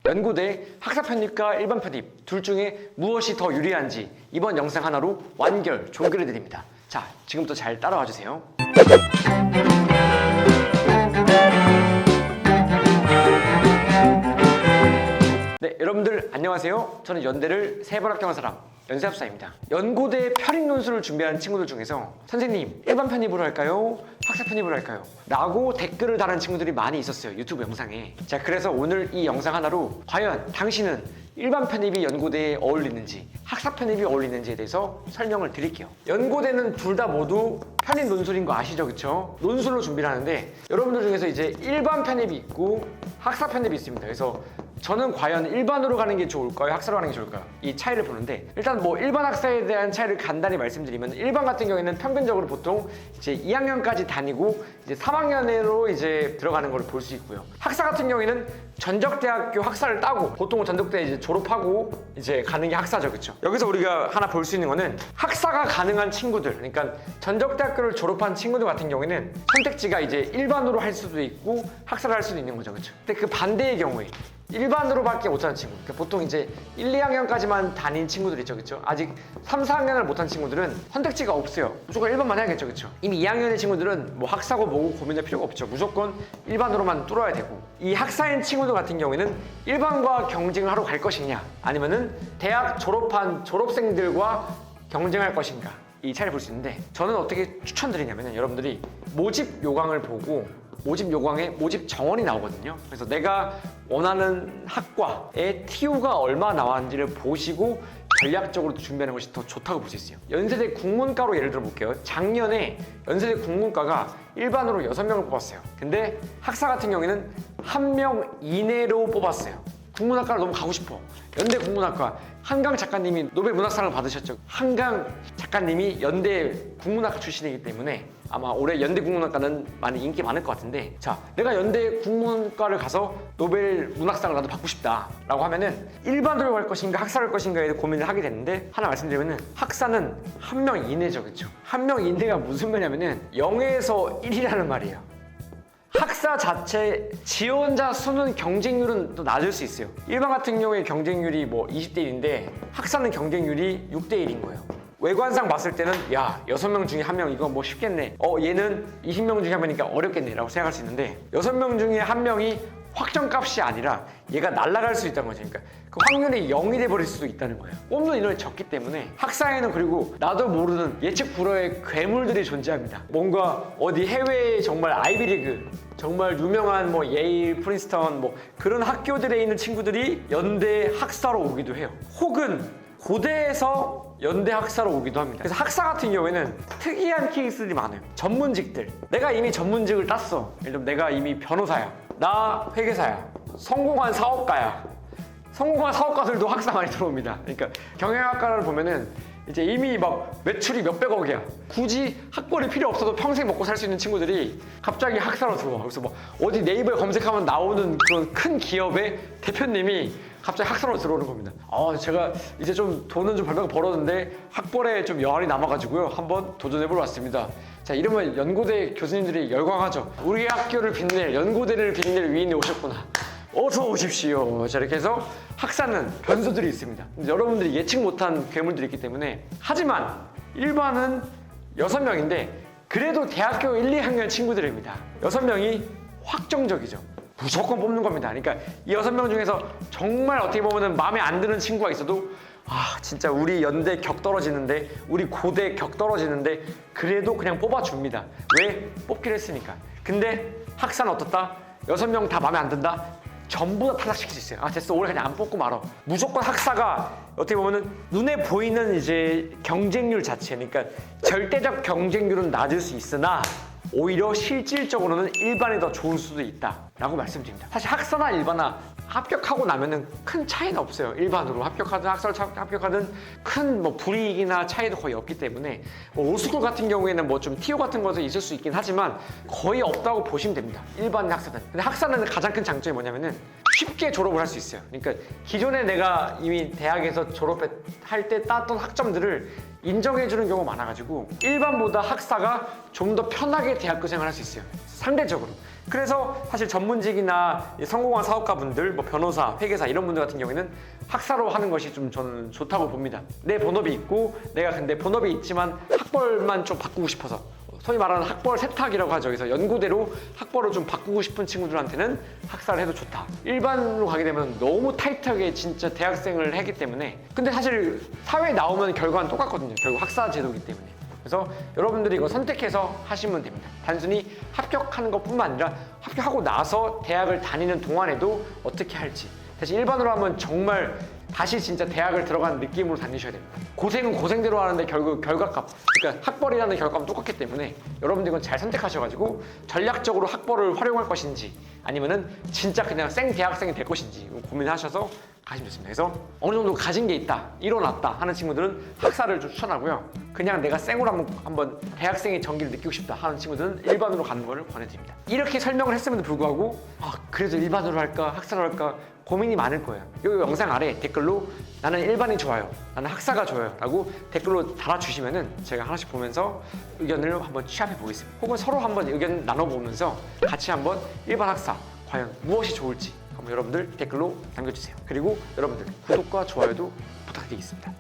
연고대 학사 편입과 일반 편입 둘 중에 무엇이 더 유리한지 이번 영상 하나로 완결 종결해 드립니다. 자, 지금부터 잘 따라와 주세요. 네, 여러분들 안녕하세요. 저는 연대를 3번 합격한 사람 연세합사입니다. 연고대 편입 논술을 준비한 친구들 중에서 선생님 일반 편입으로 할까요? 학사 편입으로 할까요? 라고 댓글을 달은 친구들이 많이 있었어요, 유튜브 영상에. 자, 그래서 오늘 이 영상 하나로 과연 당신은 일반 편입이 연고대에 어울리는지 학사 편입이 어울리는지에 대해서 설명을 드릴게요. 연고대는 둘 다 모두 편입 논술인 거 아시죠? 그쵸? 논술로 준비를 하는데 여러분들 중에서 이제 일반 편입이 있고 학사 편입이 있습니다. 그래서 저는 과연 일반으로 가는 게 좋을까요? 학사로 가는 게 좋을까요? 이 차이를 보는데, 일단 뭐 일반 학사에 대한 차이를 간단히 말씀드리면, 일반 같은 경우에는 평균적으로 보통 이제 2학년까지 다니고 이제 3학년으로 이제 들어가는 걸 볼 수 있고요. 학사 같은 경우에는 전적대학교 학사를 따고 보통은 전적대 이제 졸업하고 이제 가는 게 학사죠, 그렇죠? 여기서 우리가 하나 볼 수 있는 거는 학사가 가능한 친구들, 그러니까 전적대학교를 졸업한 친구들 같은 경우에는 선택지가 이제 일반으로 할 수도 있고 학사를 할 수도 있는 거죠, 그렇죠? 근데 그 반대의 경우에 일반으로밖에 못하는 친구, 그러니까 보통 이제 1, 2학년까지만 다닌 친구들 있죠, 그렇죠? 아직 3, 4학년을 못한 친구들은 선택지가 없어요. 무조건 일반만 해야겠죠, 그렇죠? 이미 2학년의 친구들은 뭐 학사고 뭐고 고민할 필요가 없죠. 무조건 일반으로만 뚫어야 되고, 이 학사인 친구들 같은 경우에는 일반과 경쟁을 하러 갈 것이냐, 아니면은 대학 졸업한 졸업생들과 경쟁할 것인가, 이 차이를 볼 수 있는데, 저는 어떻게 추천드리냐면은 여러분들이 모집 요강을 보고 모집 요강에 모집 정원이 나오거든요. 그래서 내가 원하는 학과의 TO가 얼마 나왔는지를 보시고 전략적으로 준비하는 것이 더 좋다고 볼 수 있어요. 연세대 국문과로 예를 들어 볼게요. 작년에 연세대 국문과가 일반으로 6명을 뽑았어요. 근데 학사 같은 경우에는 1명 이내로 뽑았어요. 국문학과를 너무 가고 싶어. 연대 국문학과 한강 작가님이 노벨 문학상을 받으셨죠. 한강 작가님이 연대 국문학과 출신이기 때문에 아마 올해 연대 국문학과는 많이 인기 많을 것 같은데, 자, 내가 연대 국문과를 가서 노벨 문학상을 나도 받고 싶다라고 하면은 일반으로 갈 것인가 학사를 할 것인가에 고민을 하게 되는데, 하나 말씀드리면은 학사는 1명 이내죠, 그렇죠? 1명 이내가 무슨 말이냐면은 0에서 1이라는 말이에요. 학사 자체 지원자 수는 경쟁률은 또 낮을 수 있어요. 일반 같은 경우에 경쟁률이 뭐 20대 1인데 학사는 경쟁률이 6대 1인 거예요. 외관상 봤을 때는 야, 6명 중에 1명 이거 뭐 쉽겠네, 얘는 20명 중에 1명이니까 어렵겠네 라고 생각할 수 있는데, 6명 중에 1명이 확정값이 아니라 얘가 날아갈 수 있다는 거죠. 그러니까 그 확률이 0이 돼버릴 수도 있다는 거예요. 뽑는 인원이 적기 때문에 학사에는, 그리고 나도 모르는 예측 불허의 괴물들이 존재합니다. 뭔가 어디 해외에 정말 아이비리그, 정말 유명한 뭐 예일, 프린스턴 뭐 그런 학교들에 있는 친구들이 연대 학사로 오기도 해요. 혹은 고대에서 연대 학사로 오기도 합니다. 그래서 학사 같은 경우에는 특이한 케이스들이 많아요. 전문직들, 내가 이미 전문직을 땄어. 예를 들면 내가 이미 변호사야, 나 회계사야, 성공한 사업가야. 성공한 사업가들도 학사 많이 들어옵니다. 그러니까 경영학과를 보면은 이제 이미 막 매출이 몇백억이야. 굳이 학벌이 필요 없어도 평생 먹고 살 수 있는 친구들이 갑자기 학사로 들어와. 그래서 뭐 어디 네이버에 검색하면 나오는 그런 큰 기업의 대표님이 갑자기 학사로 들어오는 겁니다. 제가 이제 좀 돈은 좀 벌면 벌었는데 학벌에 좀 여한이 남아가지고요, 한번 도전해보러 왔습니다. 자, 이러면 연고대 교수님들이 열광하죠. 우리 학교를 빛낼, 연고대를 빛낼 위인이 오셨구나, 어서 오십시오. 자, 이렇게 해서 학사는 변수들이 있습니다. 여러분들이 예측 못한 괴물들이 있기 때문에. 하지만 일반은 6명인데 그래도 대학교 1, 2학년 친구들입니다. 6명이 확정적이죠. 무조건 뽑는 겁니다. 그러니까 이 6명 중에서 정말 어떻게 보면 마음에 안 드는 친구가 있어도, 진짜 우리 연대 격 떨어지는데, 우리 고대 격 떨어지는데 그래도 그냥 뽑아줍니다. 왜? 뽑기로 했으니까. 근데 학사는 어떻다? 6명 다 마음에 안 든다? 전부 다 탈락시킬 수 있어요. 됐어, 올해 그냥 안 뽑고 말어. 무조건 학사가 어떻게 보면은 눈에 보이는 이제 경쟁률 자체, 그러니까 절대적 경쟁률은 낮을 수 있으나 오히려 실질적으로는 일반이 더 좋을 수도 있다라고 말씀드립니다. 사실 학사나 일반나 합격하고 나면은 큰 차이는 없어요. 일반으로 합격하든 학사로 합격하든 큰 뭐 불이익이나 차이도 거의 없기 때문에, 뭐 올스쿨 같은 경우에는 뭐 좀 TO 같은 것도 있을 수 있긴 하지만 거의 없다고 보시면 됩니다. 일반 학사는. 근데 학사는 가장 큰 장점이 뭐냐면은 쉽게 졸업을 할 수 있어요. 그러니까 기존에 내가 이미 대학에서 졸업할 때 땄던 학점들을 인정해주는 경우가 많아가지고 일반보다 학사가 좀 더 편하게 대학교 생활을 할 수 있어요. 상대적으로. 그래서 사실 전문직이나 성공한 사업가분들, 뭐 변호사, 회계사 이런 분들 같은 경우에는 학사로 하는 것이 좀 저는 좋다고 봅니다. 내 본업이 있고 내가 근데 본업이 있지만 학벌만 좀 바꾸고 싶어서 소위 말하는 학벌 세탁이라고 하죠. 그래서 연고대로 학벌을 좀 바꾸고 싶은 친구들한테는 학사를 해도 좋다. 일반으로 가게 되면 너무 타이트하게 진짜 대학생을 하기 때문에 근데 사실 사회에 나오면 결과는 똑같거든요. 결국 학사 제도이기 때문에. 그래서 여러분들이 이거 선택해서 하시면 됩니다. 단순히 합격하는 것뿐만 아니라 합격하고 나서 대학을 다니는 동안에도 어떻게 할지. 사실 일반으로 하면 정말 다시 진짜 대학을 들어가는 느낌으로 다니셔야 됩니다. 고생은 고생대로 하는데 결국 결과값, 그러니까 학벌이라는 결과는 똑같기 때문에 여러분들 이건 잘 선택하셔가지고 전략적으로 학벌을 활용할 것인지 아니면은 진짜 그냥 생 대학생이 될 것인지 고민하셔서 가시면 좋습니다. 그래서 어느 정도 가진 게 있다, 일어났다 하는 친구들은 학사를 좀 추천하고요. 그냥 내가 생으로 한번 대학생의 전기를 느끼고 싶다 하는 친구들은 일반으로 가는 걸 권해드립니다. 이렇게 설명을 했음에도 불구하고 그래도 일반으로 할까 학사로 할까 고민이 많을 거예요. 이 영상 아래 댓글로 나는 일반이 좋아요, 나는 학사가 좋아요 라고 댓글로 달아주시면은 제가 하나씩 보면서 의견을 한번 취합해 보겠습니다. 혹은 서로 한번 의견 나눠보면서 같이 한번 일반 학사 과연 무엇이 좋을지 한번 여러분들 댓글로 남겨주세요. 그리고 여러분들 구독과 좋아요도 부탁드리겠습니다.